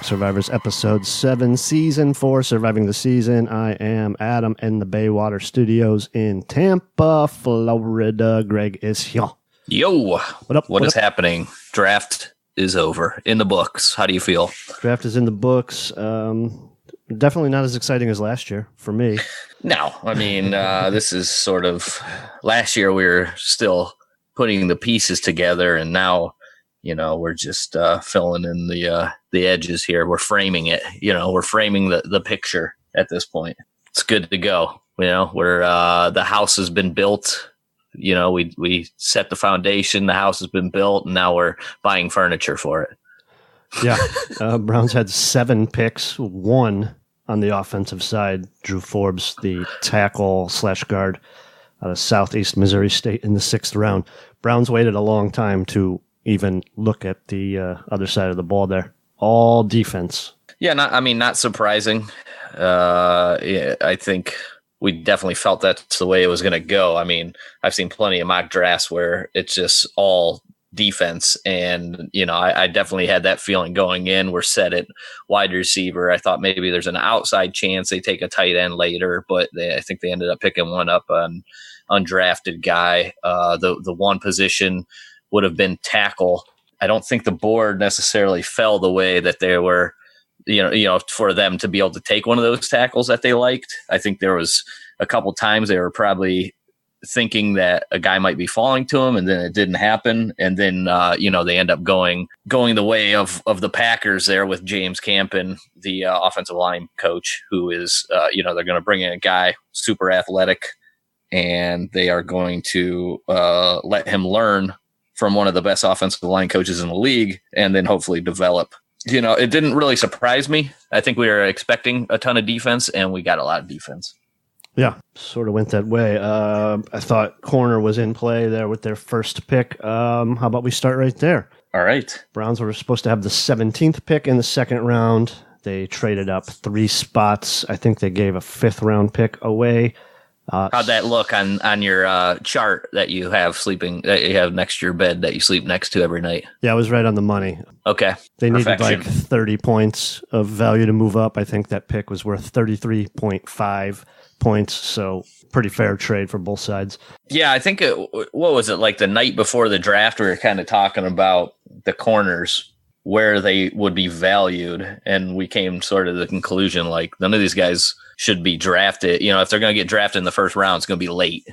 Track Survivors, Episode 7, Season 4, Surviving the Season. I am Adam in the Baywater Studios in Tampa, Florida. Greg is here. Yo, what up? What is happening? Draft is over. In the books. How do you feel? Draft is in the books. Definitely not as exciting as last year for me. No, I mean, this is sort of, last year we were still putting the pieces together, and now, you know, we're just filling in the edges here. We're framing it. You know, we're framing the picture at this point. It's good to go. You know, we're the house has been built. You know, we set the foundation. The house has been built, and now we're buying furniture for it. Yeah, Browns had 7 picks, 1 on the offensive side. Drew Forbes, the tackle/guard out of Southeast Missouri State in the 6th round. Browns waited a long time to even look at the other side of the ball there. All defense. Yeah, not surprising. Yeah, I think we definitely felt that's the way it was going to go. I mean, I've seen plenty of mock drafts where it's just all defense. And, you know, I definitely had that feeling going in. We're set at wide receiver. I thought maybe there's an outside chance they take a tight end later, but I think they ended up picking one up on undrafted guy. The one position would have been tackle. I don't think the board necessarily fell the way that they were, you know, for them to be able to take one of those tackles that they liked. I think there was a couple times they were probably thinking that a guy might be falling to him, and then it didn't happen. And then, you know, they end up going the way of the Packers there with James Campen, the offensive line coach, who is, you know, they're going to bring in a guy super athletic, and they are going to let him learn from one of the best offensive line coaches in the league, and then hopefully develop. You know, it didn't really surprise me. I think we were expecting a ton of defense, and we got a lot of defense. Yeah, sort of went that way. I thought corner was in play there with their first pick. How about we start right there? All right. Browns were supposed to have the 17th pick in the 2nd round. They traded up 3 spots. I think they gave a 5th round pick away. How'd that look on your chart that you have next to your bed that you sleep next to every night? Yeah, I was right on the money. Okay. They needed like 30 points of value to move up. I think that pick was worth 33.5 points, so pretty fair trade for both sides. Yeah, I think what was it, like the night before the draft, we were kind of talking about the corners, where they would be valued, and we came sort of to the conclusion like none of these guys should be drafted. You know, if they're going to get drafted in the 1st round, it's going to be late.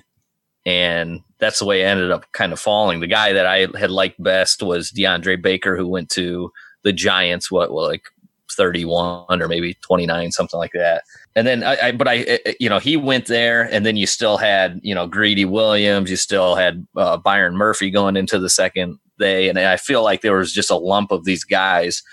And that's the way it ended up kind of falling. The guy that I had liked best was DeAndre Baker, who went to the Giants, like 31 or maybe 29, something like that. And then you know, he went there, and then you still had, you know, Greedy Williams, you still had Byron Murphy going into the 2nd day. And I feel like there was just a lump of these guys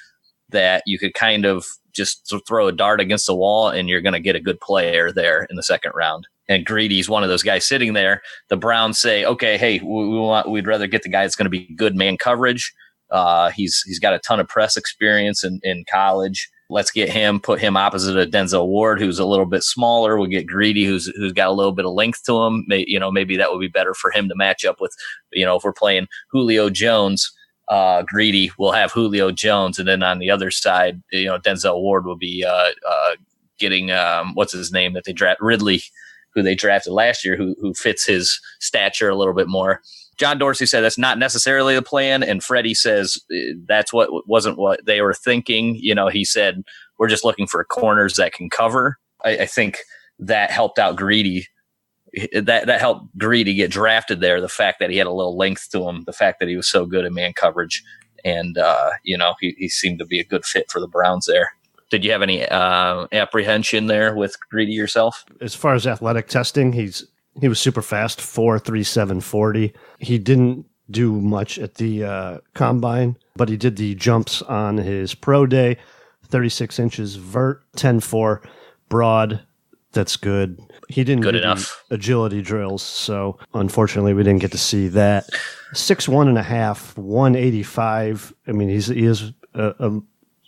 that you could kind of just throw a dart against the wall, and you're going to get a good player there in the 2nd round. And Greedy's one of those guys sitting there. The Browns say, okay, hey, we'd rather get the guy that's going to be good man coverage. He's got a ton of press experience in college. Let's get him, put him opposite of Denzel Ward, who's a little bit smaller. We'll get Greedy, who's got a little bit of length to him. Maybe that would be better for him to match up with, you know, if we're playing Julio Jones, Greedy will have Julio Jones. And then on the other side, you know, Denzel Ward will be getting, what's his name that they draft, Ridley, who they drafted last year, who fits his stature a little bit more. John Dorsey said that's not necessarily the plan, and Freddie says that's wasn't what they were thinking. You know, he said we're just looking for corners that can cover. I think that helped out Greedy. That helped Greedy get drafted there. The fact that he had a little length to him, the fact that he was so good at man coverage, and you know, he seemed to be a good fit for the Browns there. Did you have any apprehension there with Greedy yourself? As far as athletic testing, he was super fast, 4.37 40. He didn't do much at the combine, but he did the jumps on his pro day, 36 inches vert, 10.4 broad. That's good. He didn't do enough agility drills, so unfortunately we didn't get to see that. 6'1.5", 185. I mean, he is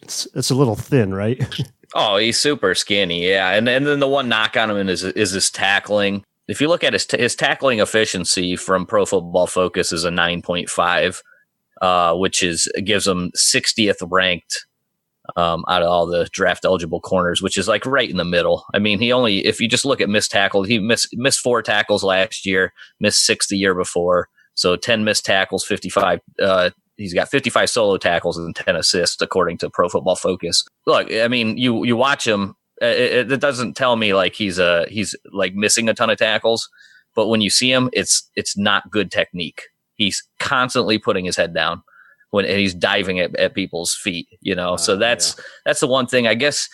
it's a little thin, right? Oh, he's super skinny, yeah. And then the one knock on him is his tackling. If you look at his tackling efficiency from Pro Football Focus is a 9.5, which gives him 60th ranked out of all the draft eligible corners, which is like right in the middle. I mean, if you just look at missed tackles, he missed 4 tackles last year, missed 6 the year before. So 10 missed tackles, 55. He's got 55 solo tackles and 10 assists, according to Pro Football Focus. Look, I mean, you watch him. It doesn't tell me like he's like missing a ton of tackles, but when you see him, it's not good technique. He's constantly putting his head down and he's diving at people's feet, so that's the one thing, I guess.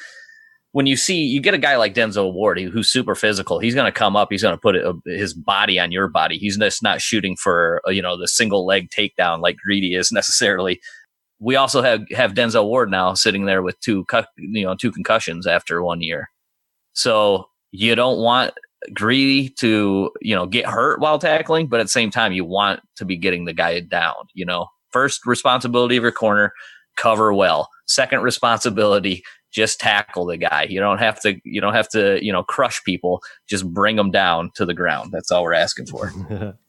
When you get a guy like Denzel Ward, who's super physical, he's going to come up, he's going to put his body on your body. He's just not shooting for, the single leg takedown like Greedy is necessarily. We also have Denzel Ward now sitting there with two concussions after 1 year. So you don't want Greedy to, get hurt while tackling, but at the same time, you want to be getting the guy down, First responsibility of your corner, cover well. Second responsibility, just tackle the guy. You don't have to, crush people. Just bring them down to the ground. That's all we're asking for.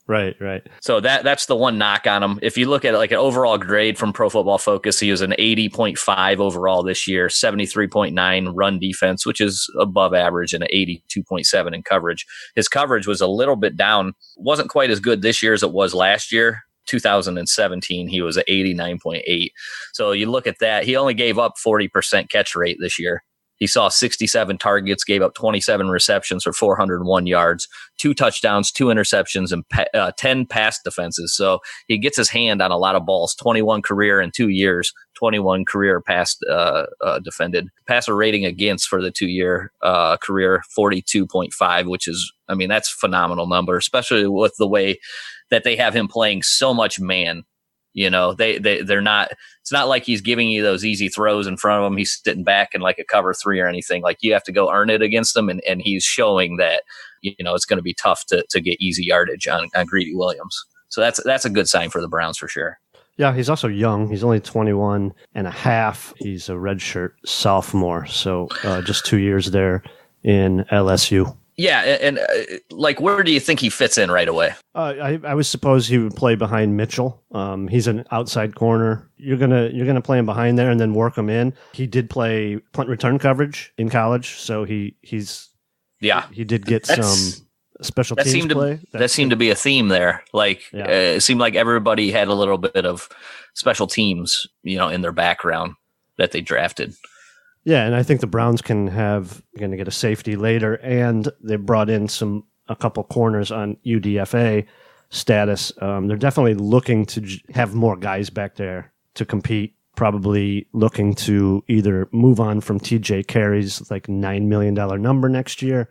Right. So that's the one knock on him. If you look at like an overall grade from Pro Football Focus, he was an 80.5 overall this year, 73.9 run defense, which is above average, and an 82.7 in coverage. His coverage was a little bit down. Wasn't quite as good this year as it was last year. 2017, he was at 89.8. So you look at that, he only gave up 40% catch rate this year. He saw 67 targets, gave up 27 receptions for 401 yards, 2 touchdowns, 2 interceptions, and 10 pass defenses. So he gets his hand on a lot of balls, 21 career in 2 years, 21 career pass defended. Passer rating against for the 2-year career, 42.5, which is, I mean, that's a phenomenal number, especially with the way that they have him playing so much man. They're not, it's not like he's giving you those easy throws in front of him. He's sitting back in like a cover 3 or anything. Like, you have to go earn it against him. And he's showing that, it's going to be tough to get easy yardage on Greedy Williams. So that's a good sign for the Browns for sure. Yeah. He's also young. He's only 21 and a half. He's a redshirt sophomore. So just 2 years there in LSU. Yeah, and like, where do you think he fits in right away? I would suppose he would play behind Mitchell. He's an outside corner. You're gonna play him behind there and then work him in. He did play punt return coverage in college, so he did get some special teams play. That seemed to be a theme there. Like, it seemed like everybody had a little bit of special teams, in their background that they drafted. Yeah, and I think the Browns going to get a safety later, and they brought in a couple corners on UDFA status. They're definitely looking to have more guys back there to compete. Probably looking to either move on from TJ Carey's like $9 million number next year.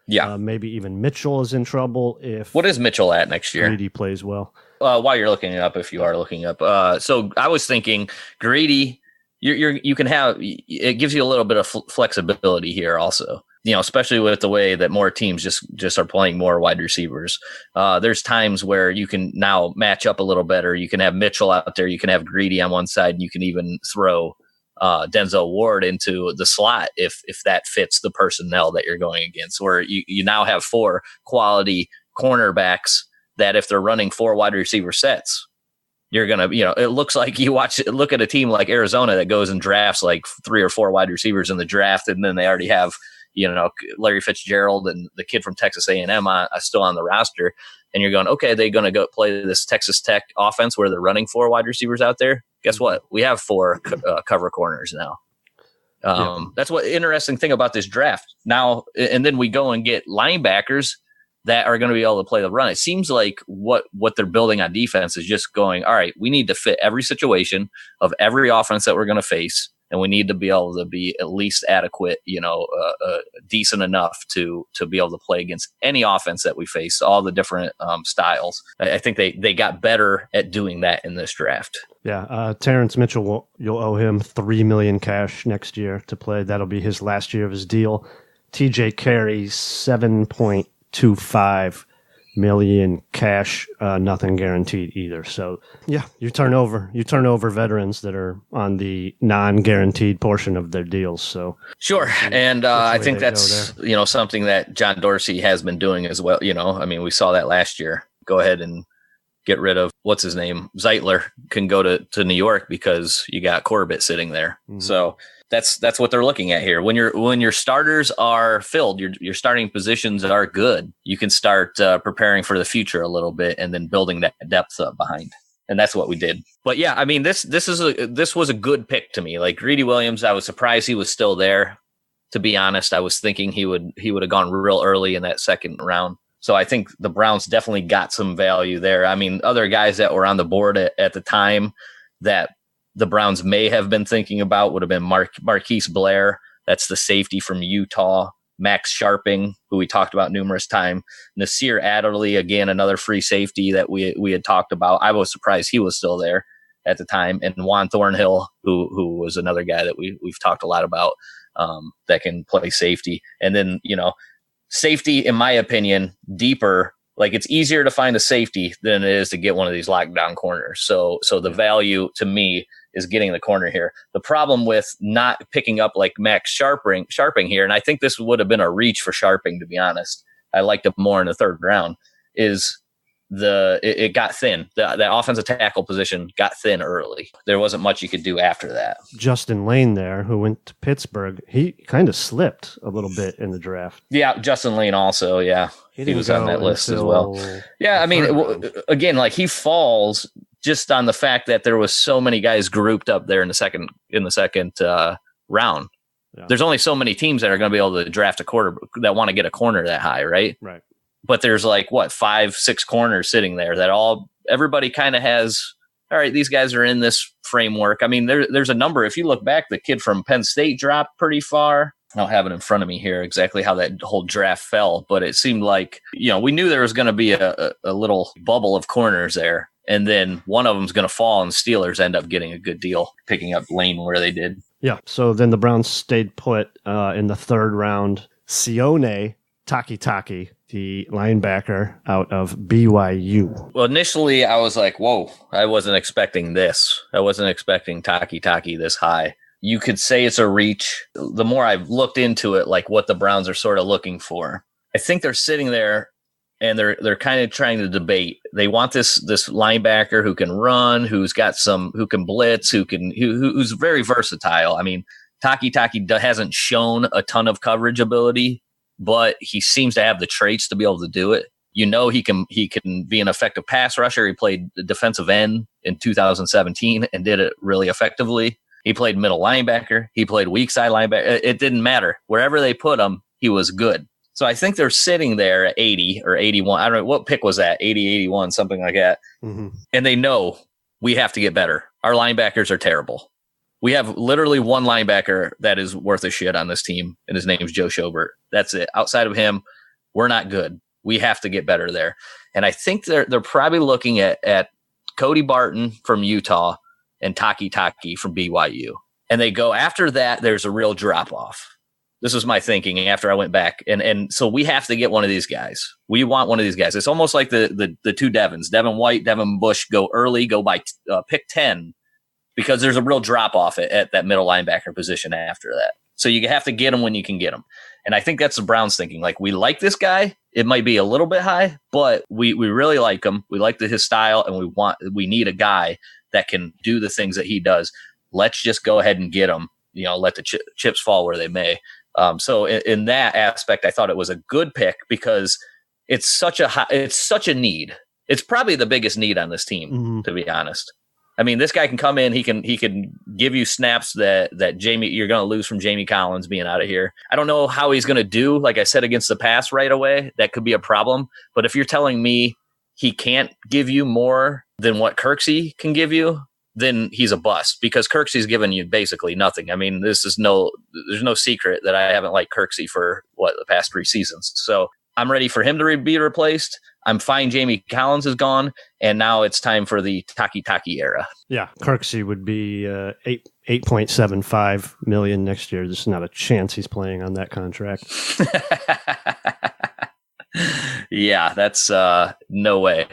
Yeah, maybe even Mitchell is in trouble what is Mitchell at next year? Greedy plays well. While you're looking it up, if you are looking up, so I was thinking Greedy. You can have, it gives you a little bit of flexibility here also, especially with the way that more teams just are playing more wide receivers. There's times where you can now match up a little better. You can have Mitchell out there. You can have Greedy on one side. And you can even throw Denzel Ward into the slot if that fits the personnel that you're going against, where you now have 4 quality cornerbacks that if they're running 4 wide receiver sets, you're going to, it looks like look at a team like Arizona that goes and drafts like 3 or 4 wide receivers in the draft. And then they already have, Larry Fitzgerald and the kid from Texas A&M still on the roster. And you're going, okay, they're going to go play this Texas Tech offense where they're running 4 wide receivers out there. Guess what? We have 4 cover corners now. That's what interesting thing about this draft now. And then we go and get linebackers that are going to be able to play the run. It seems like what they're building on defense is just going, all right, we need to fit every situation of every offense that we're going to face, and we need to be able to be at least adequate, decent enough to be able to play against any offense that we face, all the different styles. I think they got better at doing that in this draft. Yeah, Terrence Mitchell, you'll owe him $3 million cash next year to play. That'll be his last year of his deal. TJ Carey, $7.25 million cash, nothing guaranteed either. So yeah, you turn over veterans that are on the non-guaranteed portion of their deals. So sure, and I think that's something that John Dorsey has been doing as well. I mean, we saw that last year. Go ahead and get rid of what's his name, Zeitler can go to New York because you got Corbett sitting there. Mm-hmm. So That's what they're looking at here. When your starters are filled, your starting positions are good, you can start preparing for the future a little bit and then building that depth up behind. And that's what we did. But yeah, I mean, this was a good pick to me. Like Greedy Williams, I was surprised he was still there. To be honest, I was thinking he would have gone real early in that second round. So I think the Browns definitely got some value there. I mean, other guys that were on the board at the time that the Browns may have been thinking about would have been Marquise Blair. That's the safety from Utah. Max Sharping, who we talked about numerous times. Nasir Adderley, again, another free safety that we had talked about. I was surprised he was still there at the time. And Juan Thornhill, who was another guy that we've talked a lot about, that can play safety. And then, safety, in my opinion, deeper. Like, it's easier to find a safety than it is to get one of these lockdown corners. So the value to me is getting the corner here. The problem with not picking up like Max Sharping here, and I think this would have been a reach for Sharping, to be honest. I liked him more in the third round, is it got thin. The offensive tackle position got thin early. There wasn't much you could do after that. Justin Lane there, who went to Pittsburgh, he kind of slipped a little bit in the draft. Yeah, Justin Lane also, yeah. He was on that list as well. Yeah, I mean, again, like, he falls just on the fact that there was so many guys grouped up there in the second round. Yeah. There's only so many teams that are going to be able to draft a quarter that want to get a corner that high, right? Right. But there's 5-6 corners sitting there that everybody kind of has. All right, these guys are in this framework. I mean, there's a number. If you look back, the kid from Penn State dropped pretty far. I don't have it in front of me here exactly how that whole draft fell, but it seemed like, we knew there was going to be a little bubble of corners there. And then one of them's going to fall, and Steelers end up getting a good deal, picking up Lane where they did. Yeah. So then the Browns stayed put in the third round. Sione Takitaki, the linebacker out of BYU. Well, initially I was like, whoa, I wasn't expecting this. I wasn't expecting Takitaki this high. You could say it's a reach. The more I've looked into it, like what the Browns are sort of looking for, I think they're sitting there and they're kind of trying to debate. They want this linebacker who can run, who can blitz, who's very versatile. I mean, Takitaki hasn't shown a ton of coverage ability, but he seems to have the traits to be able to do it. He can be an effective pass rusher. He played defensive end in 2017 and did it really effectively. He played middle linebacker. He played weak side linebacker. It didn't matter. Wherever they put him, he was good. So I think they're sitting there at 80 or 81. I don't know. What pick was that? 80, 81, something like that. Mm-hmm. And they know we have to get better. Our linebackers are terrible. We have literally one linebacker that is worth a shit on this team, and his name is Joe Schobert. That's it. Outside of him, we're not good. We have to get better there. And I think they're probably looking at Cody Barton from Utah and Takitaki from BYU. And they go, after that, there's a real drop-off. This was my thinking after I went back. And so we have to get one of these guys. We want one of these guys. It's almost like the two Devons. Devin White, Devin Bush go early, go by pick 10, because there's a real drop-off at that middle linebacker position after that. So you have to get them when you can get them. And I think that's the Browns thinking. Like, we like this guy. It might be a little bit high, but we really like him. We like his style, and we need a guy that can do the things that he does. Let's just go ahead and get him. Let the chips fall where they may. So in that aspect, I thought it was a good pick because it's such a need. It's probably the biggest need on this team, to be honest. I mean, this guy can come in. He can give you snaps that you're going to lose from Jamie Collins being out of here. I don't know how he's going to do, like I said, against the pass right away. That could be a problem. But if you're telling me he can't give you more than what Kirksey can give you, then he's a bust, because Kirksey's given you basically nothing. I mean, there's no secret that I haven't liked Kirksey for the past 3 seasons. So I'm ready for him to be replaced. I'm fine. Jamie Collins is gone, and now it's time for the Takitaki era. Yeah, Kirksey would be $8.75 million next year. There's not a chance he's playing on that contract. Yeah, that's no way.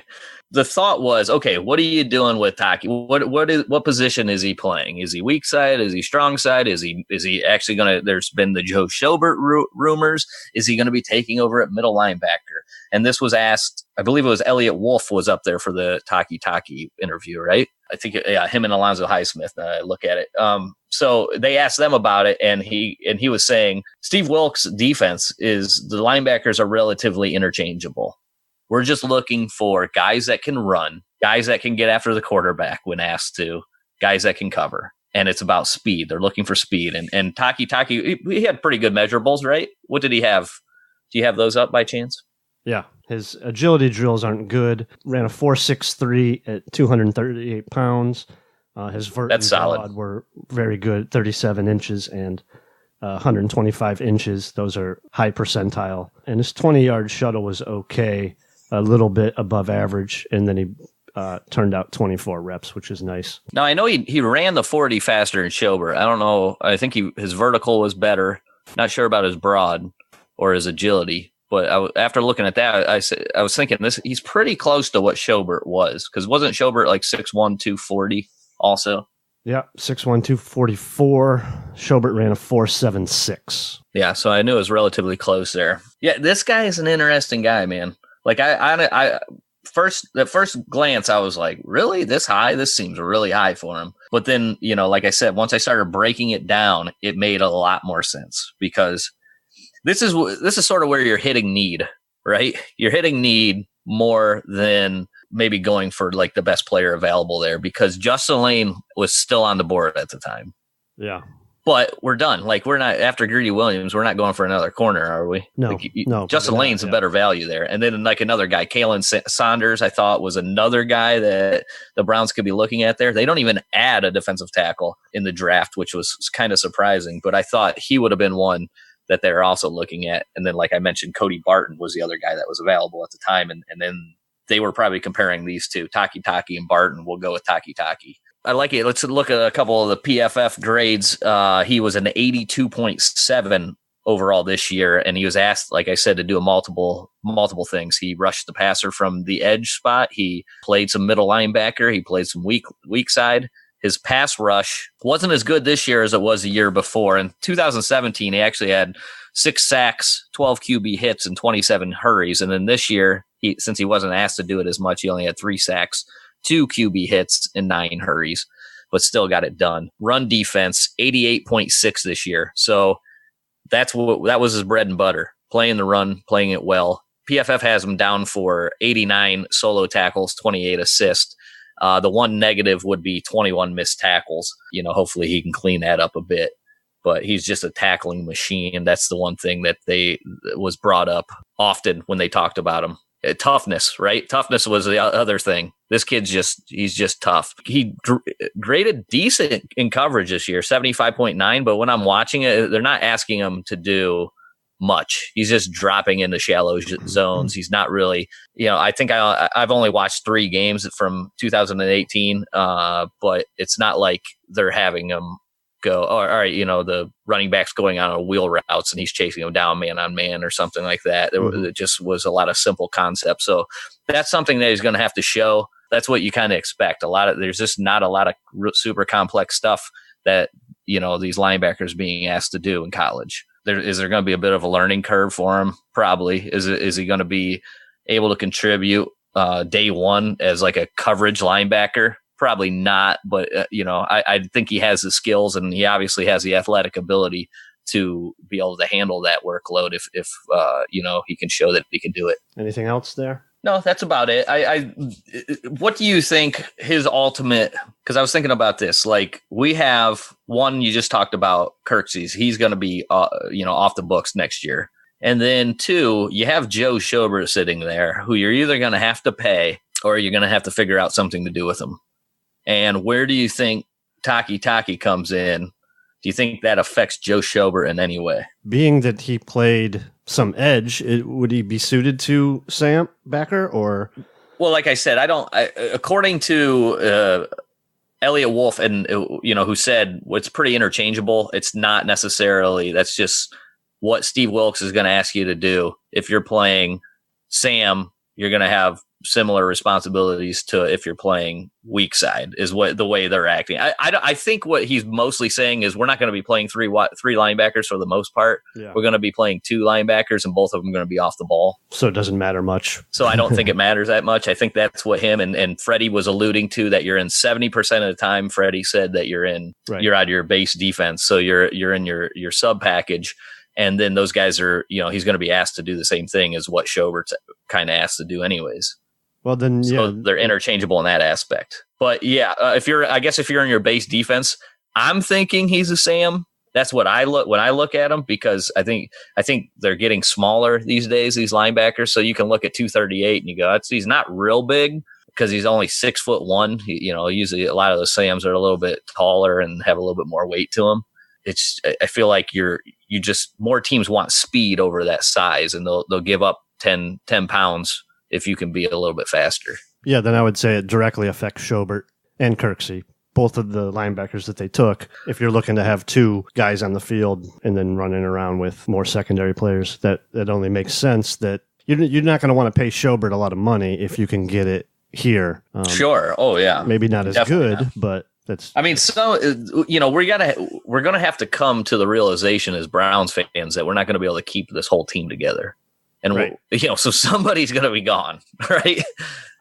The thought was, okay, what are you doing with Taki? What position is he playing? Is he weak side? Is he strong side? Is he actually going to? There's been the Joe Schobert rumors. Is he going to be taking over at middle linebacker? And this was asked. I believe it was Elliot Wolf was up there for the Taki interview, right? I think him and Alonzo Highsmith. Look at it. So they asked them about it, and he was saying Steve Wilkes' defense is the linebackers are relatively interchangeable. We're just looking for guys that can run, guys that can get after the quarterback when asked to, guys that can cover. And it's about speed. They're looking for speed. And Taki, he had pretty good measurables, right? What did he have? Do you have those up by chance? Yeah. His agility drills aren't good. Ran a 4.63 at 238 pounds. His vert and broad were very good, 37 inches and 125 inches. Those are high percentile. And his 20-yard shuttle was okay, a little bit above average. And then he turned out 24 reps, which is nice. Now, I know he ran the 40 faster in Schobert. I don't know. I think his vertical was better. Not sure about his broad or his agility. But after looking at that, I was thinking he's pretty close to what Schobert was. Because wasn't Schobert like 6'1", 240 also? Yeah, 6'1", 244. Schobert ran a 4.76. Yeah, so I knew it was relatively close there. Yeah, this guy is an interesting guy, man. Like at first glance, I was like, really? This high? This seems really high for him. But then, like I said, once I started breaking it down, it made a lot more sense because this is sort of where you're hitting need, right? You're hitting need more than maybe going for like the best player available there because Justin Lane was still on the board at the time. Yeah. But we're done. Like we're not after Greedy Williams. We're not going for another corner, are we? No, no. Justin Lane's a better value there. And then like another guy, Kalen Saunders, I thought was another guy that the Browns could be looking at there. They don't even add a defensive tackle in the draft, which was kind of surprising. But I thought he would have been one that they're also looking at. And then, like I mentioned, Cody Barton was the other guy that was available at the time. And then they were probably comparing these two, Taki and Barton. We'll go with Taki. I like it. Let's look at a couple of the PFF grades. He was an 82.7 overall this year. And he was asked, like I said, to do multiple things. He rushed the passer from the edge spot. He played some middle linebacker. He played some weak side. His pass rush wasn't as good this year as it was the year before. In 2017, he actually had 6 sacks, 12 QB hits, and 27 hurries. And then this year, since he wasn't asked to do it as much, he only had 3 sacks, 2 QB hits, and 9 hurries, but still got it done. Run defense, 88.6 this year. So that was his bread and butter, playing the run, playing it well. PFF has him down for 89 solo tackles, 28 assists. The one negative would be 21 missed tackles. Hopefully he can clean that up a bit, but he's just a tackling machine. That's the one thing that was brought up often when they talked about him. Toughness, right? Toughness was the other thing. This kid's he's just tough. He graded decent in coverage this year, 75.9, but when I'm watching it, they're not asking him to do much. He's just dropping into shallow zones. He's not really, I think I've only watched 3 games from 2018, but it's not like they're having him go, all right, the running back's going on wheel routes and he's chasing him down man on man or something like that. There just was a lot of simple concepts. So that's something that he's going to have to show. That's what you kind of expect. There's just not a lot of super complex stuff that, these linebackers being asked to do in college. Is there going to be a bit of a learning curve for him? Probably. Is he going to be able to contribute day one as like a coverage linebacker? Probably not. But, I think he has the skills and he obviously has the athletic ability to be able to handle that workload if he can show that he can do it. Anything else there? No, that's about it. What do you think his ultimate? Because I was thinking about this. Like we have one, you just talked about Kirksey's. He's going to be, off the books next year. And then 2, you have Joe Schobert sitting there, who you're either going to have to pay or you're going to have to figure out something to do with him. And where do you think Taki comes in? Do you think that affects Joe Schobert in any way? Being that he played some edge, would he be suited to Sam Backer or? Well, like I said, according to Elliot Wolf, and who said it's pretty interchangeable. It's not necessarily. That's just what Steve Wilkes is going to ask you to do if you're playing Sam you're going to have similar responsibilities to if you're playing weak side is what the way they're acting. I think what he's mostly saying is we're not going to be playing three linebackers for the most part. Yeah. We're going to be playing 2 linebackers and both of them are going to be off the ball. So it doesn't matter much. So I don't think it matters that much. I think that's what him and Freddie was alluding to, that you're in 70% of the time. Freddie said that you're out of your base defense. So you're in your sub package. And then those guys are, he's going to be asked to do the same thing as what Schobert's kind of asked to do anyways. Well, then, so they're interchangeable in that aspect. But yeah, if you're in your base defense, I'm thinking he's a Sam. That's what I look when I look at him, because I think they're getting smaller these days, these linebackers. So you can look at 238 and you go, he's not real big because he's only 6'1". Usually a lot of the Sams are a little bit taller and have a little bit more weight to them. I feel like more teams want speed over that size, and they'll give up 10 pounds if you can be a little bit faster. Yeah, then I would say it directly affects Schobert and Kirksey, both of the linebackers that they took. If you're looking to have 2 guys on the field and then running around with more secondary players, that only makes sense that you're not going to want to pay Schobert a lot of money if you can get it here. Sure. Oh, yeah. Maybe not as Definitely good, not. But that's... we're going to have to come to the realization as Browns fans that we're not going to be able to keep this whole team together. And, right. So somebody's going to be gone, right?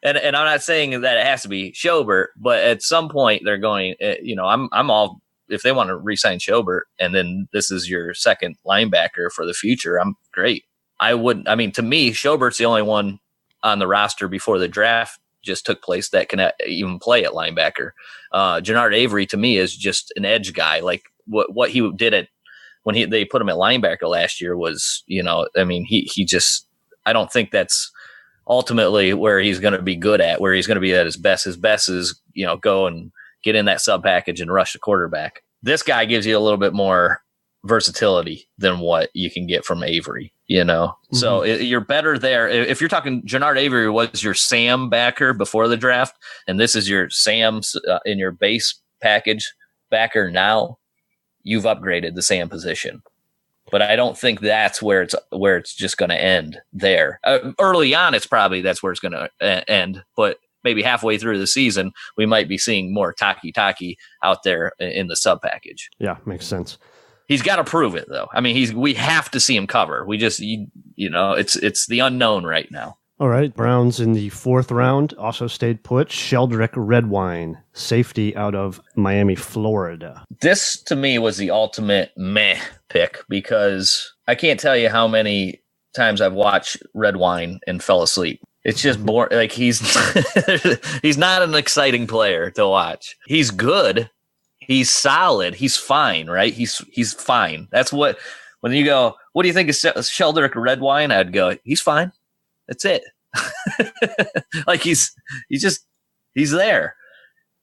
And I'm not saying that it has to be Schobert, but at some point they're going, I'm all, if they want to re-sign Schobert and then this is your second linebacker for the future, I'm great. To me, Schobert's the only one on the roster before the draft just took place that can even play at linebacker. Jannard Avery, to me, is just an edge guy. Like what he did when they put him at linebacker last year was, he just, I don't think that's ultimately where he's going to be good at, where he's going to be at his best. His best is, go and get in that sub package and rush the quarterback. This guy gives you a little bit more versatility than what you can get from Avery, Mm-hmm. So you're better there. If you're talking Jannard Avery was your Sam backer before the draft, and this is your Sam's in your base package backer now, you've upgraded the Sam position. But I don't think that's where it's just going to end there. Early on, it's probably that's where it's going to end. But maybe halfway through the season, we might be seeing more Taki out there in the sub package. Yeah, makes sense. He's got to prove it, though. We have to see him cover. We just, it's the unknown right now. All right, Browns in the 4th round also stayed put. Sheldrick Redwine, safety out of Miami, Florida. This, to me, was the ultimate meh pick because I can't tell you how many times I've watched Redwine and fell asleep. It's just boring. Like he's not an exciting player to watch. He's good. He's solid. He's fine, right? He's fine. That's what, when you go, what do you think of Sheldrick Redwine? I'd go, he's fine. That's it. Like he's there.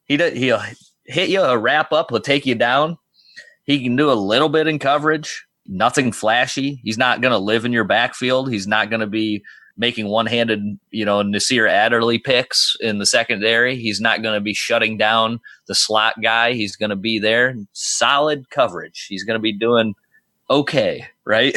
He'll hit you a wrap up. He'll take you down. He can do a little bit in coverage. Nothing flashy. He's not going to live in your backfield. He's not going to be making one-handed, Nasir Adderley picks in the secondary. He's not going to be shutting down the slot guy. He's going to be there. Solid coverage. He's going to be doing okay, right?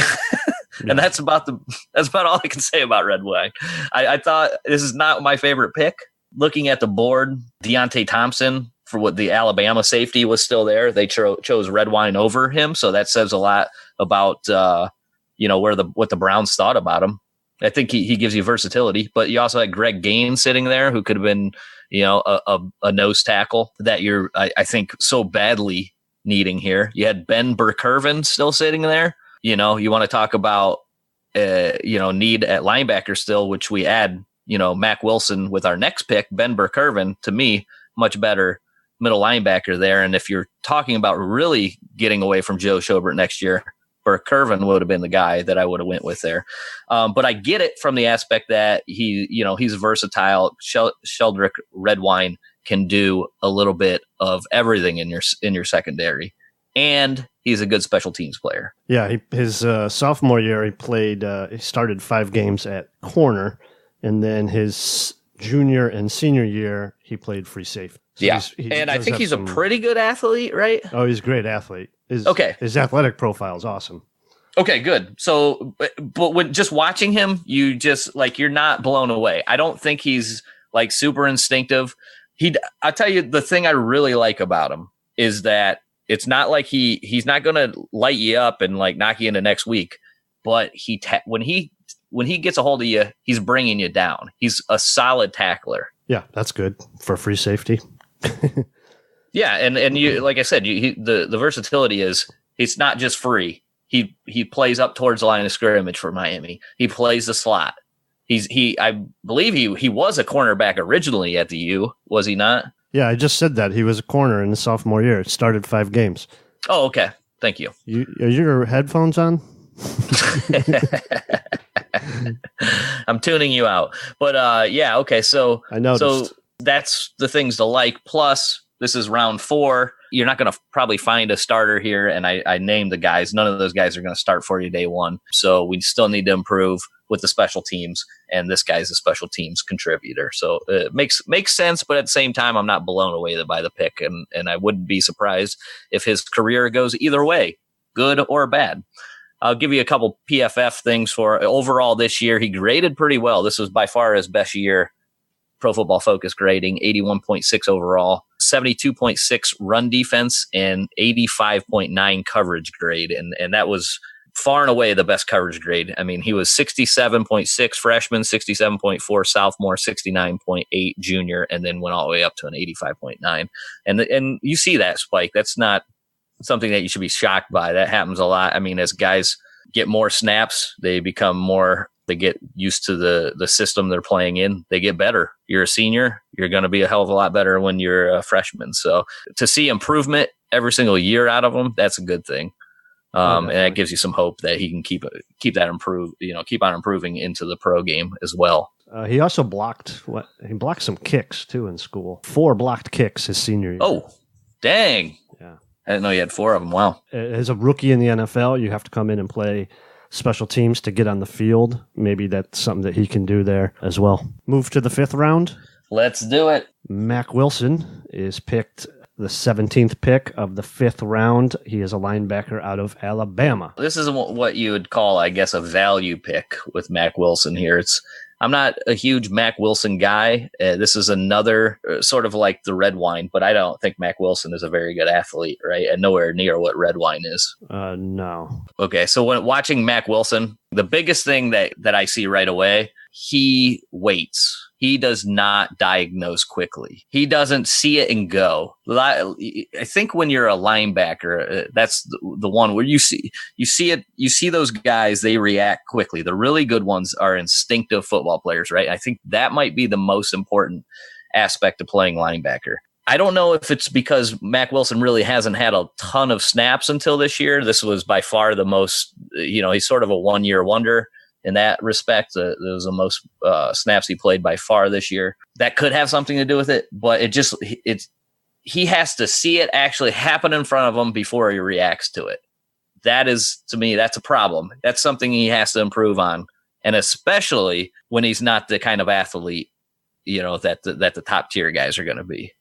And that's about all I can say about Redwine. I thought this is not my favorite pick. Looking at the board, Deontay Thompson, for what the Alabama safety was still there, they chose Redwine over him. So that says a lot about what the Browns thought about him. I think he gives you versatility, but you also had Greg Gaines sitting there who could have been, a nose tackle that you're, I think, so badly needing here. You had Ben Burkervin still sitting there. You want to talk about, need at linebacker still, which we add, Mac Wilson with our next pick. Ben Burkervin, to me, much better middle linebacker there. And if you're talking about really getting away from Joe Schobert next year, Burkervin would have been the guy that I would have went with there. But I get it from the aspect that he's versatile. Sheldrick Redwine can do a little bit of everything in your secondary. And he's a good special teams player. Yeah, his sophomore year, he started 5 games at corner, and then his junior and senior year, he played free safety. So yeah, and I think he's a pretty good athlete, right? Oh, he's a great athlete. His athletic profile is awesome. Okay, good. So, but when just watching him, you just like, you're not blown away. I don't think he's like super instinctive. I tell you, the thing I really like about him is that it's not like he's not going to light you up and like knock you into next week, but when he gets a hold of you, he's bringing you down. He's a solid tackler. Yeah, that's good for free safety. Yeah, and you, like I said, the versatility is he's not just free. He plays up towards the line of scrimmage for Miami. He plays the slot. I believe he was a cornerback originally at the U, was he not? Yeah, I just said that. He was a corner in the sophomore year. It started 5 games. Oh, okay. Thank you. Are your headphones on? I'm tuning you out. But yeah, okay. So I noticed. So that's the things to like. Plus, this is round 4. You're not going to probably find a starter here. And I named the guys. None of those guys are going to start for you day 1. So we still need to improve with the special teams. And this guy's a special teams contributor. So it makes sense. But at the same time, I'm not blown away by the pick. And I wouldn't be surprised if his career goes either way, good or bad. I'll give you a couple PFF things for overall this year. He graded pretty well. This was by far his best year. Pro Football Focus grading 81.6 overall, 72.6 run defense, and 85.9 coverage grade. And that was far and away the best coverage grade. I mean, he was 67.6 freshman, 67.4 sophomore, 69.8 junior, and then went all the way up to an 85.9. And you see that spike. That's not something that you should be shocked by. That happens a lot. I mean, as guys get more snaps, they get used to the system they're playing in. They get better. You're a senior, you're going to be a hell of a lot better when you're a freshman. So to see improvement every single year out of him, that's a good thing. And that gives you some hope that he can keep on improving into the pro game as well. He also blocked some kicks too in school. 4 blocked kicks his senior year. Oh, dang. Yeah. I didn't know you had 4 of them. Wow. As a rookie in the NFL, you have to come in and play special teams to get on the field. Maybe that's something that he can do there as well. Move to the 5th round. Let's do it. Mac Wilson is picked the 17th pick of the 5th round. He is a linebacker out of Alabama. This is what you would call, I guess, a value pick with Mac Wilson here. I'm not a huge Mac Wilson guy. This is another sort of like the red wine, but I don't think Mac Wilson is a very good athlete, right? And nowhere near what red wine is. No. Okay, so when watching Mac Wilson, the biggest thing that I see right away, he waits. He does not diagnose quickly. He doesn't see it and go. I think when you're a linebacker, that's the one where you see it. You see those guys, they react quickly. The really good ones are instinctive football players, right? I think that might be the most important aspect of playing linebacker. I don't know if it's because Mac Wilson really hasn't had a ton of snaps until this year. This was by far the most, he's sort of a one-year wonder. In that respect, it was the most snaps he played by far this year. That could have something to do with it, but he has to see it actually happen in front of him before he reacts to it. That is, to me, that's a problem. That's something he has to improve on, and especially when he's not the kind of athlete, that the top tier guys are going to be.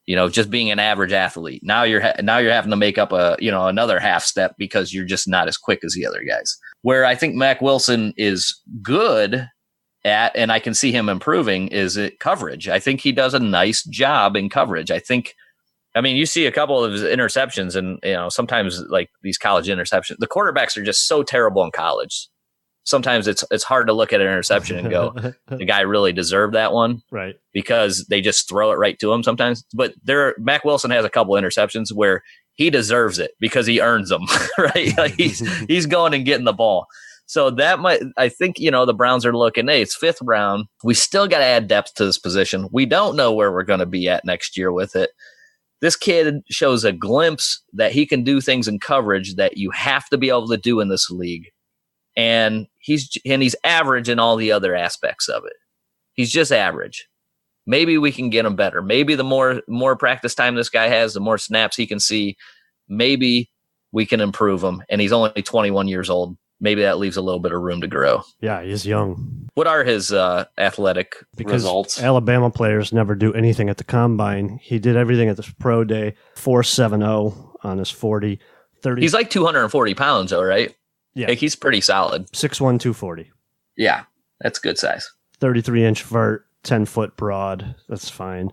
Just being an average athlete. Now you're having to make up another half step because you're just not as quick as the other guys. Where I think Mac Wilson is good at, and I can see him improving, is at coverage. I think he does a nice job in coverage. You see a couple of his interceptions, and sometimes like these college interceptions, the quarterbacks are just so terrible in college. Sometimes it's hard to look at an interception and go, the guy really deserved that one, right? Because they just throw it right to him sometimes. But Mac Wilson has a couple interceptions where he deserves it because he earns them, right? Like he's going and getting the ball. So I think the Browns are looking, hey, it's 5th round. We still got to add depth to this position. We don't know where we're going to be at next year with it. This kid shows a glimpse that he can do things in coverage that you have to be able to do in this league. And he's average in all the other aspects of it. He's just average. Maybe we can get him better. Maybe the more practice time this guy has, the more snaps he can see, maybe we can improve him. And he's only 21 years old. Maybe that leaves a little bit of room to grow. Yeah, he's young. What are his athletic results? Alabama players never do anything at the combine. He did everything at the pro day. 4.70 on his 40. 30. He's like 240 pounds, though, right? Yeah. Like, he's pretty solid. 6'1", 240. Yeah, that's good size. 33-inch vert, 10-foot broad. That's fine.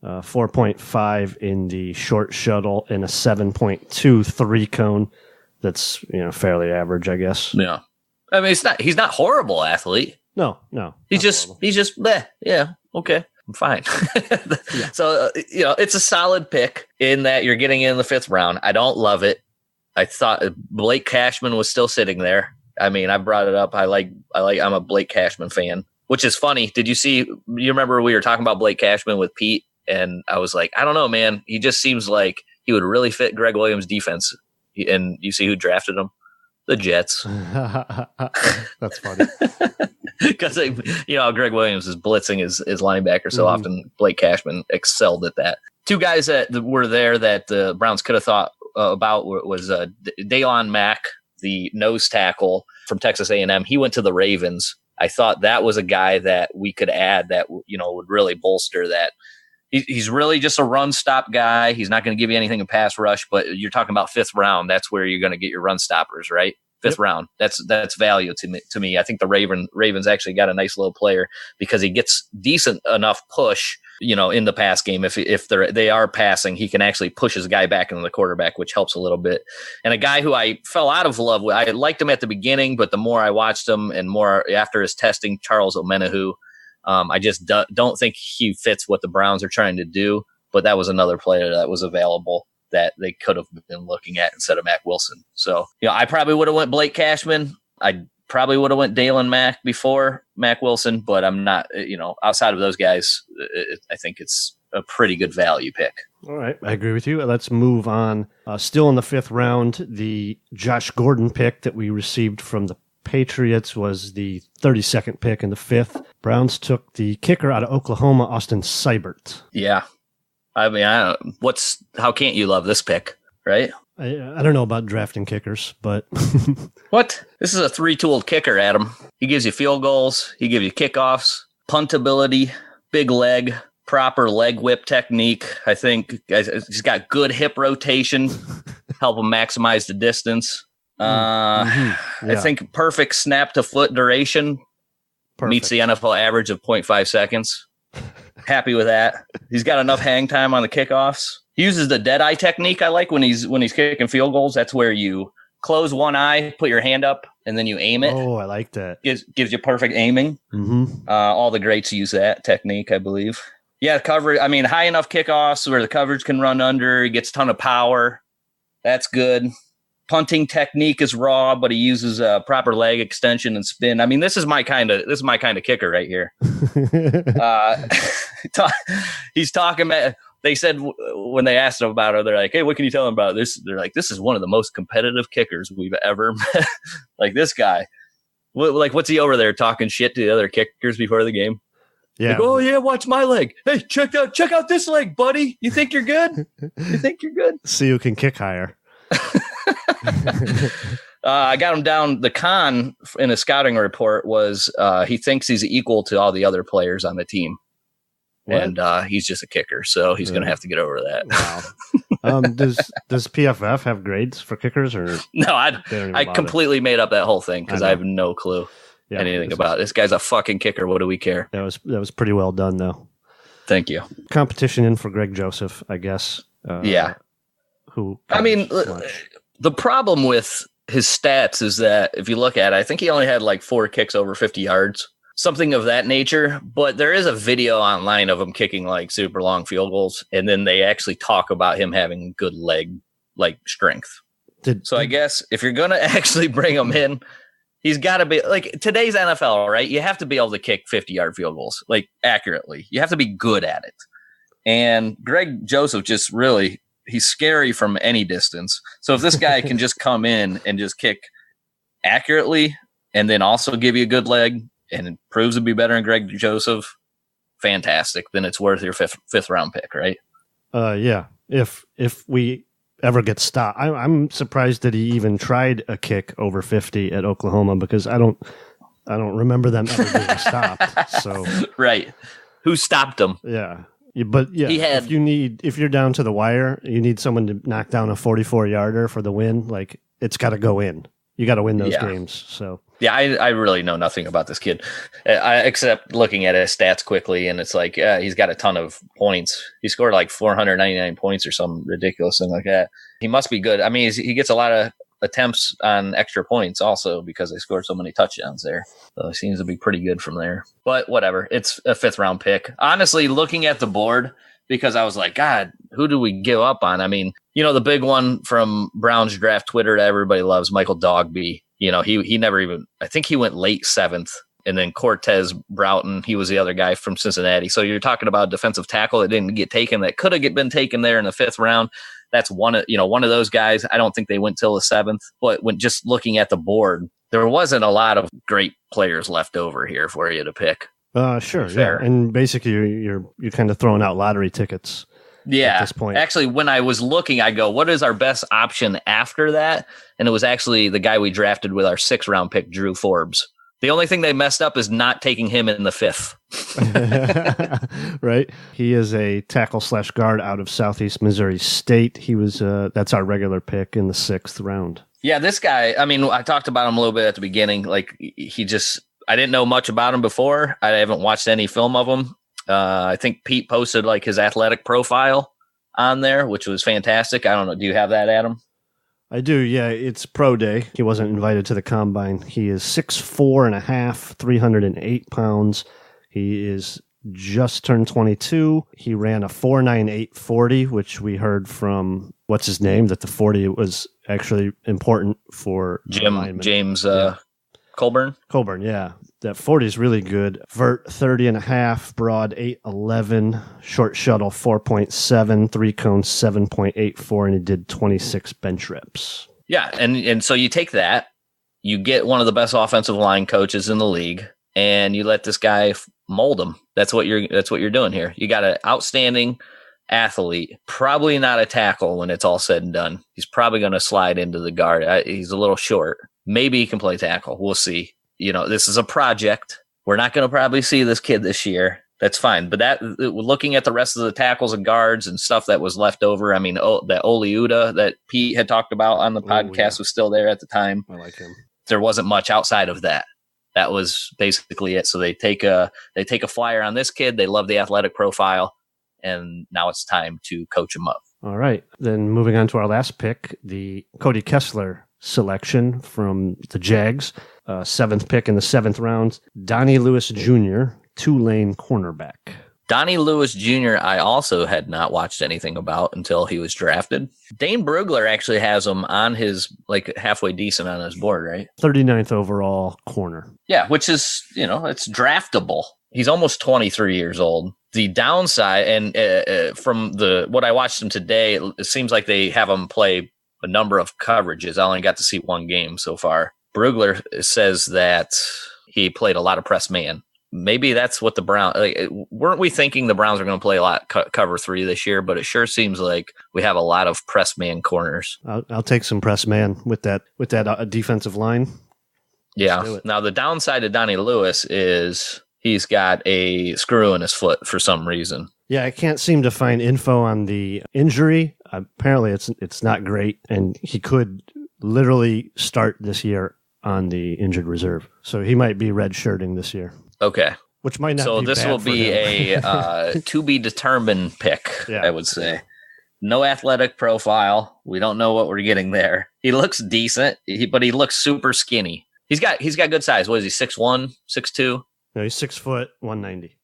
4.5 in the short shuttle and a 7.2 3-cone. That's fairly average, I guess. Yeah. I mean, he's not horrible athlete. No. He's just bleh. Yeah, okay. I'm fine. Yeah. So, it's a solid pick in that you're getting in the 5th round. I don't love it. I thought Blake Cashman was still sitting there. I mean, I brought it up. I'm a Blake Cashman fan, which is funny. You remember we were talking about Blake Cashman with Pete? And I was like, I don't know, man. He just seems like he would really fit Greg Williams' defense. And you see who drafted him? The Jets. That's funny. Because Greg Williams is blitzing his linebacker so often. Blake Cashman excelled at that. Two guys that were there that the Browns could have thought about was Daylon Mack, the nose tackle from Texas A&M. He went to the Ravens. I thought that was a guy that we could add that would really bolster that. He's really just a run stop guy. He's not going to give you anything in pass rush, but you're talking about 5th round. That's where you're going to get your run stoppers, right? 5th round. That's value to me. I think the Ravens actually got a nice little player because he gets decent enough push, in the pass game. If they are passing, he can actually push his guy back into the quarterback, which helps a little bit. And a guy who I fell out of love with, I liked him at the beginning, but the more I watched him and more after his testing, Charles Omenihu, I just don't think he fits what the Browns are trying to do, but that was another player that was available that they could have been looking at instead of Mack Wilson. So, I probably would have went Blake Cashman. I probably would have went Daylon Mack before Mack Wilson, but I'm not, outside of those guys, I think it's a pretty good value pick. All right. I agree with you. Let's move on. Still in the 5th round, the Josh Gordon pick that we received from the Patriots was the 32nd pick in the 5th. Browns took the kicker out of Oklahoma, Austin Seibert. Yeah. I mean, how can't you love this pick, right? I don't know about drafting kickers, but... What? This is a 3-tooled kicker, Adam. He gives you field goals. He gives you kickoffs, punt ability, big leg, proper leg whip technique. I think he's got good hip rotation, help him maximize the distance. I think perfect snap to foot duration. Meets the NFL average of 0.5 seconds. Happy with that. He's got enough hang time on the kickoffs. He uses the dead eye technique I like when he's kicking field goals. That's where you close one eye, put your hand up, and then you aim it. Oh, I like that. Gives you perfect aiming. Mm-hmm. All the greats use that technique, I believe. Yeah, coverage. I mean, high enough kickoffs where the coverage can run under. He gets a ton of power. That's good. Punting technique is raw, but he uses proper leg extension and spin. I mean, this is my kind of kicker right here. He's talking about. They said when they asked him about it, they're like, "Hey, what can you tell him about this?" They're like, "This is one of the most competitive kickers we've ever met." Like this guy. What's he over there talking shit to the other kickers before the game? Yeah. Like, oh yeah, watch my leg. Hey, check out this leg, buddy. You think you're good? You think you're good? See who can kick higher. I got him down. The con in a scouting report was he thinks he's equal to all the other players on the team. What? And he's just a kicker, so he's going to have to get over that. Wow. Does PFF have grades for kickers, or no? I completely made up that whole thing because I have no clue anything about it. This guy's a fucking kicker. What do we care? That was pretty well done, though. Thank you. Competition in for Greg Joseph, I guess. Yeah. Who? I mean, the problem with his stats is that if you look at it, I think he only had like 4 kicks over 50 yards. Something of that nature, but there is a video online of him kicking like super long field goals, and then they actually talk about him having good leg strength. So I guess if you're going to actually bring him in, he's got to be like today's NFL, right? You have to be able to kick 50-yard field goals like accurately. You have to be good at it. And Greg Joseph just really, he's scary from any distance. So if this guy can just come in and just kick accurately and then also give you a good leg, and it proves to be better than Greg Joseph, fantastic. Then it's worth your fifth round pick, right? Yeah. If we ever get stopped, I'm surprised that he even tried a kick over 50 at Oklahoma because I don't remember them ever being stopped. So right, who stopped him? Yeah. But yeah, if you're down to the wire, you need someone to knock down a 44-yarder for the win. Like it's got to go in. You got to win those Yeah. games. So Yeah, I really know nothing about this kid, except looking at his stats quickly, and it's like he's got a ton of points. He scored like 499 points or some ridiculous thing like that. He must be good. I mean, he gets a lot of attempts on extra points also because they scored so many touchdowns there. So he seems to be pretty good from there. But whatever, it's a 5th round pick. Honestly, looking at the board, because I was like, God, who do we give up on? I mean, the big one from Browns draft Twitter that everybody loves, Michael Dogby. He never even, I think he went late 7th. And then Cortez Broughton, he was the other guy from Cincinnati. So you're talking about a defensive tackle that didn't get taken, that could have been taken there in the 5th round. That's one of those guys. I don't think they went till the 7th. But when just looking at the board, there wasn't a lot of great players left over here for you to pick. Sure, yeah. And basically, you're kind of throwing out lottery tickets. Yeah. At this point. Actually, when I was looking, I go, what is our best option after that? And it was actually the guy we drafted with our 6th round pick, Drew Forbes. The only thing they messed up is not taking him in the 5th. Right. He is a tackle/guard out of Southeast Missouri State. He was that's our regular pick in the 6th round. Yeah, this guy, I mean, I talked about him a little bit at the beginning. Like I didn't know much about him before. I haven't watched any film of him. I think Pete posted like his athletic profile on there, which was fantastic. I don't know. Do you have that, Adam? I do, yeah. It's pro day. He wasn't invited to the combine. He is 6'4.5", 308 pounds. He is just turned 22. He ran a 4.98 40, which we heard from what's his name, that the 40 was actually important for James Colburn. Colburn, yeah. That 40 is really good. Vert 30.5, broad 8.11, short shuttle 4.7, 3-cone 7.84, and he did 26 bench reps. Yeah, and so you take that, you get one of the best offensive line coaches in the league, and you let this guy mold him. That's what you're doing here. You got an outstanding athlete, probably not a tackle when it's all said and done. He's probably going to slide into the guard. He's a little short. Maybe he can play tackle. We'll see. This is a project. We're not going to probably see this kid this year. That's fine. But looking at the rest of the tackles and guards and stuff that was left over, I mean, that Oliuta that Pete had talked about on the podcast was still there at the time. I like him. There wasn't much outside of that. That was basically it. So they take a flyer on this kid. They love the athletic profile, and now it's time to coach him up. All right. Then moving on to our last pick, the Cody Kessler selection from the Jags, 7th pick in the 7th round, Donnie Lewis Jr., Tulane cornerback. Donnie Lewis Jr., I also had not watched anything about until he was drafted. Dane Brugler actually has him on his, halfway decent on his board, right? 39th overall corner. Yeah, which is, it's draftable. He's almost 23 years old. The downside, and from what I watched him today, it seems like they have him play a number of coverages. I only got to see one game so far. Brugler says that he played a lot of press man. Maybe that's what the Browns, weren't we thinking the Browns are going to play a lot cover 3 this year, but it sure seems like we have a lot of press man corners. I'll take some press man with that defensive line. Yeah. Now the downside of Donnie Lewis is he's got a screw in his foot for some reason. Yeah, I can't seem to find info on the injury. Apparently it's not great, and he could literally start this year on the injured reserve. So he might be redshirting this year. Okay. Which might not so be this bad will for be him. a to be determined pick, Yeah. I would say. No athletic profile. We don't know what we're getting there. He looks decent, but he looks super skinny. He's got good size. What is he, 6'1", 6'2"? No, he's 6 foot, 190.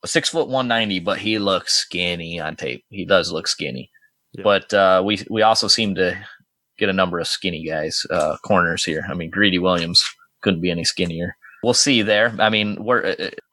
6 foot 190, but he looks skinny on tape. He does look skinny. Yeah. But we also seem to get a number of skinny guys, corners here. I mean, Greedy Williams couldn't be any skinnier. We'll see there. I mean,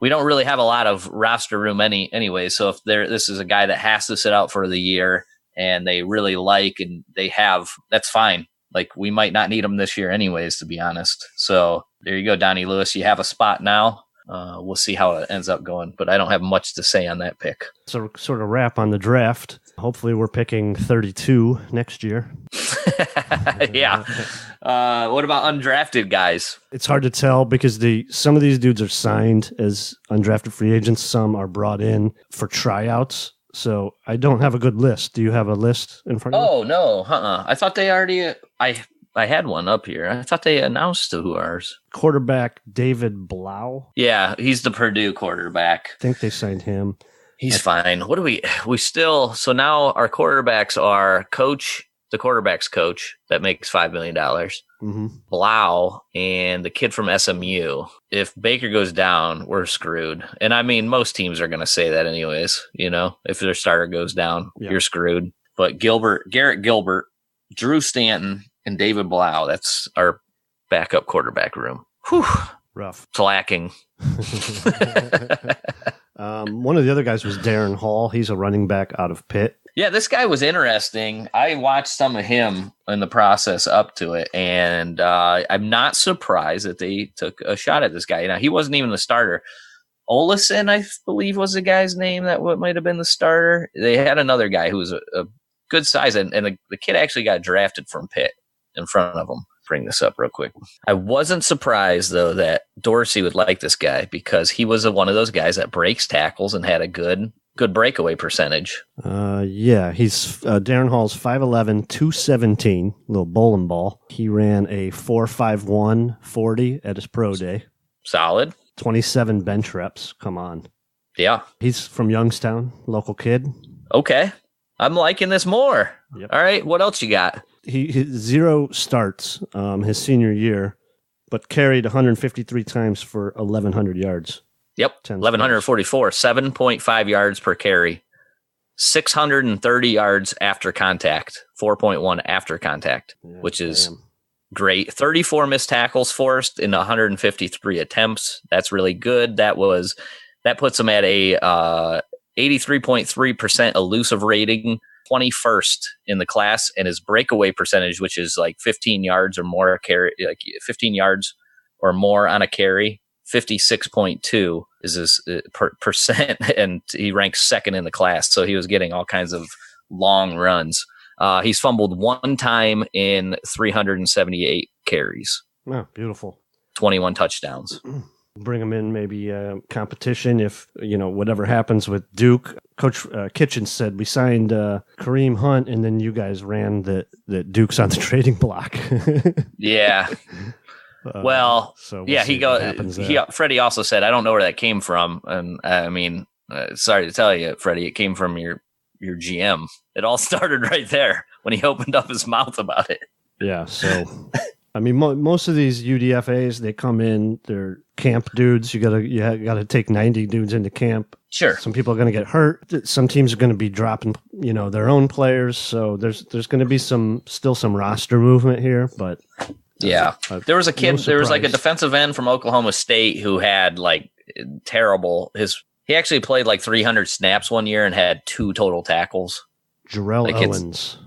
we don't really have a lot of roster room anyway. So if this is a guy that has to sit out for the year and they really like and they have, that's fine. Like, we might not need him this year anyways, to be honest. So there you go, Donnie Lewis. You have a spot now. We'll see how it ends up going, but I don't have much to say on that pick. So sort of wrap on the draft. Hopefully we're picking 32 next year. Yeah. What about undrafted guys? It's hard to tell because some of these dudes are signed as undrafted free agents. Some are brought in for tryouts. So I don't have a good list. Do you have a list in front of you? Oh, no. I thought they already... I had one up here. I thought they announced who ours. Quarterback David Blau. Yeah, he's the Purdue quarterback. I think they signed him. He's fine. What do we still, so now our quarterbacks are the quarterback's coach that makes $5 million, Blau, and the kid from SMU. If Baker goes down, we're screwed. And I mean, most teams are going to say that anyways, if their starter goes down, you're screwed. But Garrett Gilbert, Drew Stanton, and David Blau, that's our backup quarterback room. Whew. Rough. It's lacking. One of the other guys was Darren Hall. He's a running back out of Pitt. Yeah, this guy was interesting. I watched some of him in the process up to it, and I'm not surprised that they took a shot at this guy. Now, he wasn't even the starter. Olison, I believe, was the guy's name that might have been the starter. They had another guy who was a good size, and the kid actually got drafted from Pitt in front of him. Bring this up real quick. I wasn't surprised, though, that Dorsey would like this guy because he was one of those guys that breaks tackles and had a good breakaway percentage. He's Darren Hall's 5'11", 217, little bowling ball. He ran a 4.51 40 at his pro day. Solid. 27 bench reps. Come on. Yeah. He's from Youngstown, local kid. Okay. I'm liking this more. Yep. All right. What else you got? He 0 starts his senior year, but carried 153 times for 1,100 yards. Yep, 1,144, 7.5 yards per carry, 630 yards after contact, 4.1 after contact, which is great. 34 missed tackles forced in 153 attempts. That's really good. That puts him at a 83.3% elusive rating, 21st in the class, and his breakaway percentage, which is like 15 yards or more carry, like 15 yards or more on a carry, 56.2 is his percent, and he ranks second in the class. So he was getting all kinds of long runs. He's fumbled one time in 378 carries. Oh, beautiful. 21 touchdowns. Bring him in, maybe competition if, whatever happens with Duke. Coach Kitchen said we signed Kareem Hunt, and then you guys ran that Duke's on the trading block. Yeah. Freddie also said, I don't know where that came from. And I mean, sorry to tell you, Freddie, it came from your GM. It all started right there when he opened up his mouth about it. Yeah. So, I mean, most of these UDFAs, they come in, they're camp dudes. You gotta take 90 dudes into camp. Sure. Some people are going to get hurt. Some teams are going to be dropping, their own players. So there's going to be still some roster movement here, but. Yeah, there was a kid. There was like a defensive end from Oklahoma State who had like terrible. He actually played like 300 snaps one year and had 2 total tackles. Jarrell Owens.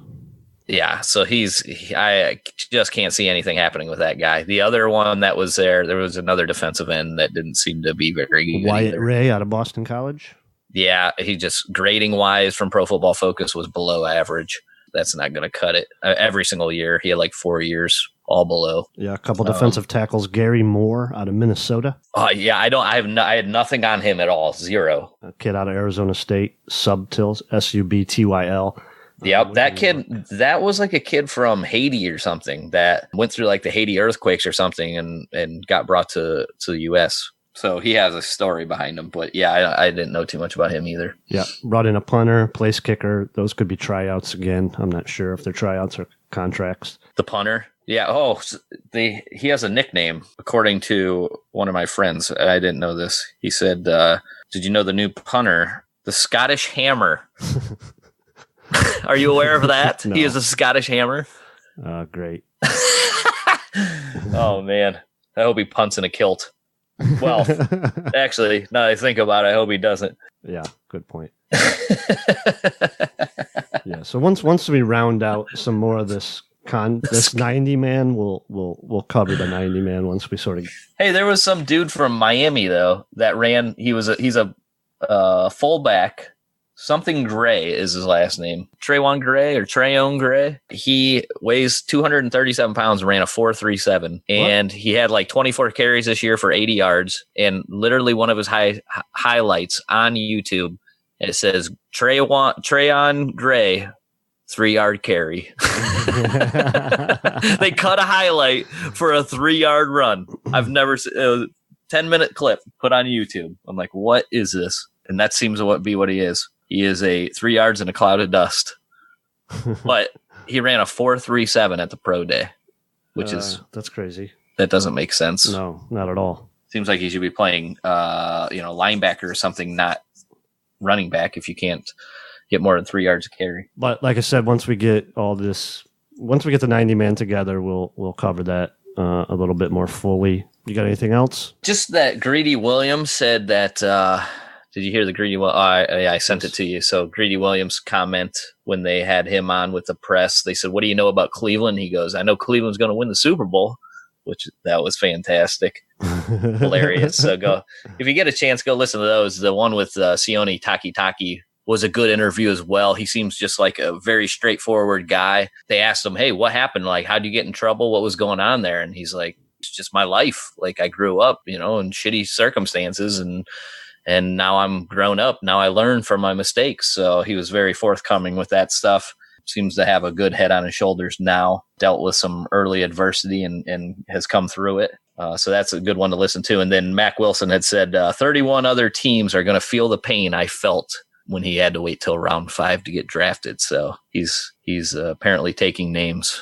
Yeah, so I just can't see anything happening with that guy. The other one that was there was another defensive end that didn't seem to be very good. Wyatt Ray out of Boston College. Yeah, he just grading wise from Pro Football Focus was below average. That's not going to cut it. Every single year, he had like 4 years. All below. Yeah, a couple defensive tackles. Gary Moore out of Minnesota. Oh yeah, I had nothing on him at all. 0. A kid out of Arizona State. Subtil, Subtyl. Yeah, that kid. That was like a kid from Haiti or something that went through like the Haiti earthquakes or something and got brought to the U.S. So he has a story behind him. But yeah, I didn't know too much about him either. Yeah, brought in a punter, place kicker. Those could be tryouts again. I'm not sure if they're tryouts or contracts. The punter. Yeah. Oh, he has a nickname, according to one of my friends. I didn't know this. He said, did you know the new punter, the Scottish Hammer? Are you aware of that? No. He is a Scottish Hammer. Great. Oh, man. I hope he punts in a kilt. Well, actually, now that I think about it, I hope he doesn't. Yeah, good point. Yeah. So once we round out some more of this 90 man, we'll cover the 90 man once we sort of. Hey, there was some dude from Miami though that ran. He's a fullback. Something Gray is his last name. Trayon Gray. He weighs 237 pounds and ran a 4.37, and he had like 24 carries this year for 80 yards. And literally one of his highlights on YouTube, it says Trayon Gray 3-yard carry. They cut a highlight for a 3-yard run. I've never seen a 10-minute clip put on YouTube. I'm like, what is this? And that seems to be what he is. He is a 3 yards in a cloud of dust. But he ran a 4.37 at the pro day, which is that's crazy. That doesn't make sense. No, not at all. Seems like he should be playing, linebacker or something, not running back if you can't get more than 3 yards of carry. But like I said, once we get the 90 man together, we'll cover that a little bit more fully. You got anything else? Just that Greedy Williams said that. Did you hear the Greedy? I sent it to you. So Greedy Williams comment when they had him on with the press. They said, "What do you know about Cleveland?" He goes, "I know Cleveland's going to win the Super Bowl." Which that was fantastic, hilarious. So if you get a chance, go listen to those. The one with Sione Takitaki was a good interview as well. He seems just like a very straightforward guy. They asked him, "Hey, what happened? Like, how'd you get in trouble? What was going on there?" And he's like, "It's just my life. Like, I grew up, in shitty circumstances, and now I'm grown up. Now I learn from my mistakes." So he was very forthcoming with that stuff. Seems to have a good head on his shoulders now, dealt with some early adversity and has come through it. So that's a good one to listen to. And then Mac Wilson had said 31 other teams are going to feel the pain I felt when he had to wait till round 5 to get drafted. So he's apparently taking names.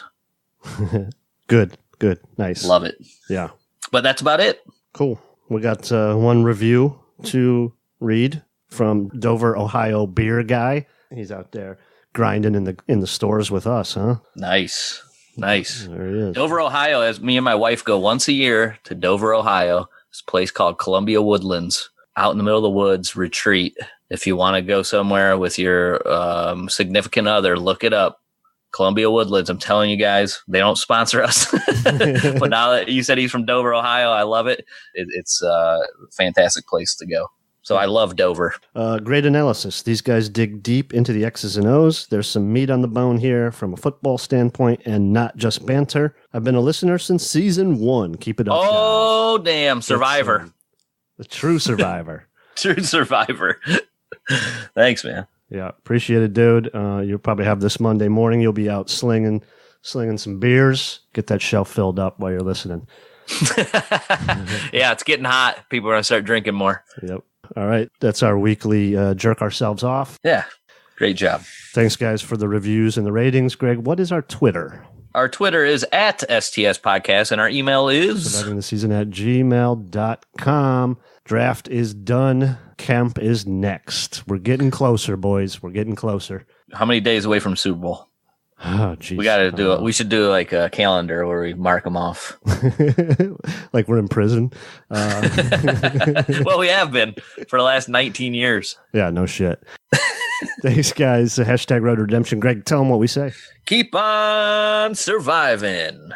Good. Nice. Love it. Yeah. But that's about it. Cool. We got one review to read from Dover, Ohio beer guy. He's out there grinding in the stores with us, huh? Nice. There he is. Dover, Ohio, as me and my wife go once a year to Dover, Ohio. It's a place called Columbia Woodlands, out in the middle of the woods, retreat. If you want to go somewhere with your significant other, look it up. Columbia Woodlands. I'm telling you guys, they don't sponsor us. But now that you said he's from Dover, Ohio, I love it. It's a fantastic place to go. So I love Dover. Great analysis. These guys dig deep into the X's and O's. There's some meat on the bone here from a football standpoint and not just banter. I've been a listener since season 1. Keep it up. Oh, guys. Damn. Survivor. The true survivor. True survivor. Thanks, man. Yeah, appreciate it, dude. You'll probably have this Monday morning. You'll be out slinging some beers. Get that shelf filled up while you're listening. Yeah, it's getting hot. People are going to start drinking more. Yep. All right. That's our weekly jerk ourselves off. Yeah. Great job. Thanks, guys, for the reviews and the ratings. Greg, what is our Twitter? Our Twitter is at STS Podcast, and our email is survivingtheseason@gmail.com. Draft is done. Camp is next. We're getting closer, boys. We're getting closer. How many days away from Super Bowl? Oh, geez. We got to do it. We should do like a calendar where we mark them off. Like we're in prison. Well, we have been for the last 19 years. Yeah, no shit. Thanks, guys. Hashtag Road Redemption. Greg, tell them what we say. Keep on surviving.